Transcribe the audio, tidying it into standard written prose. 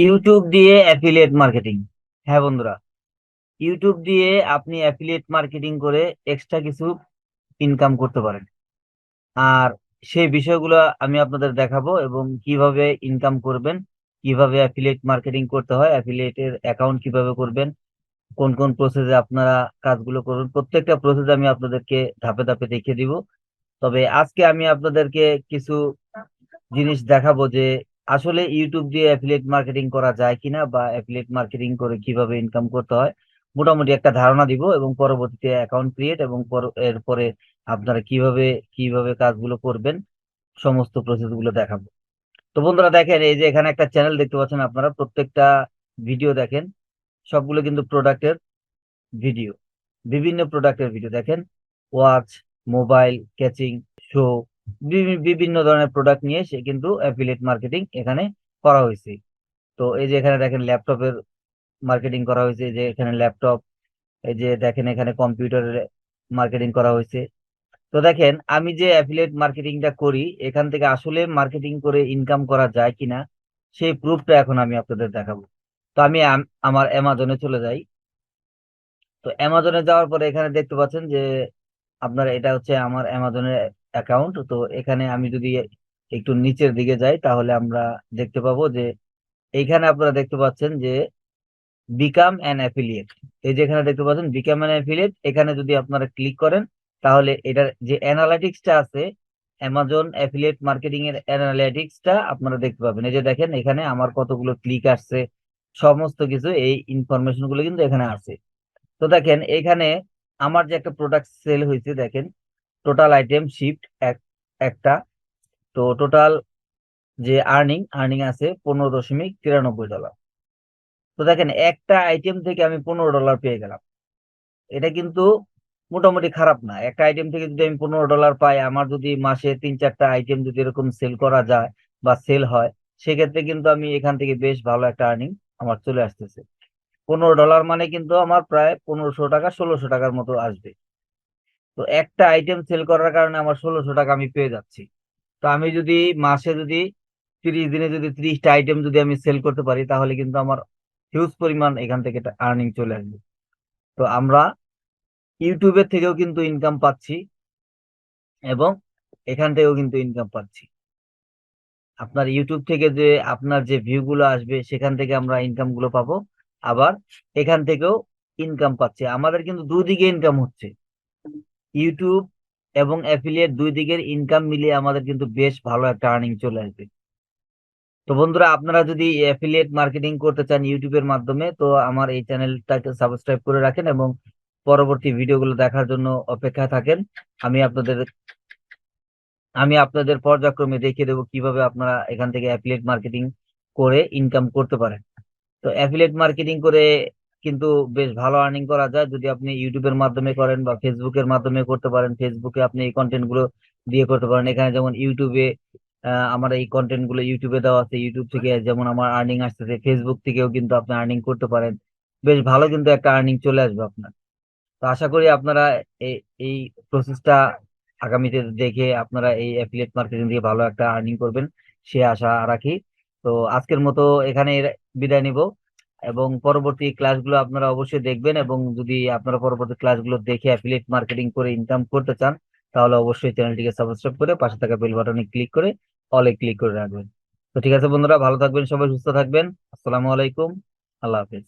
YouTube দিয়ে affiliate marketing. হ্যাঁ বন্ধুরা, ইউটিউব দিয়ে আপনি অ্যাফিলিয়েট মার্কেটিং করে এক্সট্রা কিছু ইনকাম করতে পারেন। আর সেই বিষয়গুলো আমি আপনাদের দেখাবো এবং কিভাবে ইনকাম করবেন, কিভাবে অ্যাফিলিয়েট মার্কেটিং করতে হয়, অ্যাফিলিয়েটের অ্যাকাউন্ট কিভাবে করবেন, কোন কোন প্রসেসে আপনারা কাজগুলো করবেন, প্রত্যেকটা প্রসেস আমি আপনাদেরকে ধাপে ধাপে দেখিয়ে দিব। তবে আজকে আমি আপনাদেরকে কিছু জিনিস দেখাবো যে আসলে ইউটিউব দিয়ে অ্যাফিলিয়েট মার্কেটিং করা যায় কিনা বা অ্যাফিলিয়েট মার্কেটিং করে কিভাবে ইনকাম করতে হয়, মোটামুটি একটা ধারণা দিব এবং পরবর্তীতে অ্যাকাউন্ট ক্রিয়েট এবং এরপরে আপনারা কিভাবে কিভাবে কাজগুলো করবেন সমস্ত প্রসেস গুলো দেখাবো। তো বন্ধুরা দেখেন, এই যে এখানে একটা চ্যানেল দেখতে পাচ্ছেন, আপনারা প্রত্যেকটা ভিডিও দেখেন, সবগুলো কিন্তু প্রোডাক্টের ভিডিও, বিভিন্ন প্রোডাক্টের ভিডিও দেখেন। ওয়াচ, মোবাইল, ক্যাচিং, শো, বিভিন্ন ধরনের প্রোডাক্ট নিয়ে সে কিন্তু অ্যাফিলিয়েট মার্কেটিং এখানে করা হয়েছে। তো এই যে এখানে দেখেন ল্যাপটপের মার্কেটিং করা হয়েছে, এই যে এখানে ল্যাপটপ, এই যে দেখেন এখানে কম্পিউটারের মার্কেটিং করা হয়েছে। তো দেখেন, আমি যে অ্যাফিলিয়েট মার্কেটিংটা করি এখান থেকে আসলে মার্কেটিং করে ইনকাম করা যায় কিনা সেই প্রুফটা এখন আমি আপনাদের দেখাবো। তো আমি আমার অ্যামাজনে চলে যাই। তো অ্যামাজনে যাওয়ার পরে এখানে দেখতে পাচ্ছেন যে আপনার এটা হচ্ছে আমার অ্যামাজনের অ্যাকাউন্ট। তো এখানে আমি যদি একটু নিচের দিকে যাই তাহলে আমরা দেখতে পাবো যে এইখানে আপনারা দেখতে পাচ্ছেন যে বিকাম অ্যান অ্যাফিলিয়েট। এই যে এখানে দেখতে পাচ্ছেন বিকাম অ্যান অ্যাফিলিয়েট, এখানে যদি আপনারা ক্লিক করেন তাহলে এটার যে অ্যানালিটিক্সটা আছে, অ্যামাজন অ্যাফিলিয়েট মার্কেটিং এর অ্যানালিটিক্সটা আপনারা দেখতে পাবেন। এই যে দেখেন এখানে আমার কতগুলো ক্লিক আসছে, সমস্ত কিছু এই ইনফরমেশন গুলো কিন্তু এখানে আছে। তো দেখেন এখানে আমার যে একটা প্রোডাক্ট সেল হয়েছে, দেখেন টোটাল আইটেম শিফট একটা। তো টোটাল যে আর্নিং আর্নিং আছে $15.93। তো দেখেন একটা আইটেম থেকে আমি $15 পেয়ে গেলাম। এটা কিন্তু মোটামুটি খারাপ না। একটা আইটেম থেকে যদি আমি $15 পাই, আমার যদি মাসে 3-4টা আইটেম যদি এরকম সেল করা যায় বা সেল হয়, সেক্ষেত্রে কিন্তু আমি এখান থেকে বেশ ভালো একটা আর্নিং আমার চলে আসতেছে। $15 মানে কিন্তু আমার প্রায় 1500 টাকা 1600 টাকার মতো আসবে। তো একটা আইটেম সেল করার কারণে আমার 1600 টাকা আমি পেয়ে যাচ্ছি। তো আমি যদি মাসে যদি 30 দিনে যদি 30টা আইটেম যদি আমি সেল করতে পারি তাহলে কিন্তু আমার হিউজ পরিমাণ এখান থেকে আর্নিং চলে আসবে। তো আমরা ইউটিউবের থেকেও কিন্তু ইনকাম পাচ্ছি এবং এখান থেকেও কিন্তু ইনকাম পাচ্ছি। আপনার ইউটিউব থেকে যে আপনার যে ভিউ গুলো আসবে সেখান থেকে আমরা ইনকাম গুলো পাবো, আবার এখান থেকেও ইনকাম পাচ্ছি। আমাদের কিন্তু দুই দিকে ইনকাম হচ্ছে, ইউটিউব এবং অ্যাফিলিয়েট দুই দিকের ইনকাম মিলিয়ে আমাদের কিন্তু বেশ ভালো একটা আর্নিং চলে আসবে। তো বন্ধুরা, আপনারা যদি অ্যাফিলিয়েট মার্কেটিং করতে চান ইউটিউবের মাধ্যমে, তো আমার এই চ্যানেলটাকে সাবস্ক্রাইব করে রাখেন এবং পরবর্তী ভিডিওগুলো দেখার জন্য অপেক্ষায় থাকেন। আমি আপনাদের আমি আপনাদের পর্যায়ক্রমে দেখিয়ে দেবো কিভাবে আপনারা এখান থেকে অ্যাফিলিয়েট মার্কেটিং করে ইনকাম করতে পারেন। তো অ্যাফিলিয়েট মার্কেটিং করে কিন্তু বেশ ভালো আর্নিং করা যায় যদি আপনি ইউটিউবের মাধ্যমে করেন বা ফেসবুকের মাধ্যমে করতে পারেন। ফেসবুকে আপনি এই কন্টেন্ট গুলো দিয়ে করতে পারেন। এখানে যেমন ইউটিউবে আমার এই কন্টেন্ট গুলো ইউটিউবে দেওয়া আছে, ইউটিউব থেকে যেমন আমার আর্নিং আসতেছে, ফেসবুক থেকেও কিন্তু আপনি আর্নিং করতে পারেন। বেশ ভালো কিন্তু একটা আর্নিং চলে আসবে আপনার। তো আশা করি আপনারা এই এই প্রসেসটা আগামীতে দেখে আপনারা এই অ্যাফিলিয়েট মার্কেটিং দিয়ে ভালো একটা আর্নিং করবেন সে আশা রাখি। তো আজকের মতো এখানে বিদায় নিব এবং পরবর্তী ক্লাসগুলো আপনারা অবশ্যই দেখবেন এবং যদি আপনারা পরবর্তী ক্লাসগুলো দেখে অ্যাফিলিয়েট মার্কেটিং করে ইনকাম করতে চান তাহলে অবশ্যই চ্যানেলটিকে সাবস্ক্রাইব করে পাশে থাকা বেল বাটনে ক্লিক করে অলে ক্লিক করে রাখবেন। তো ঠিক আছে বন্ধুরা, ভালো থাকবেন, সবাই সুস্থ থাকবেন। আসসালামু আলাইকুম, আল্লাহ হাফেজ।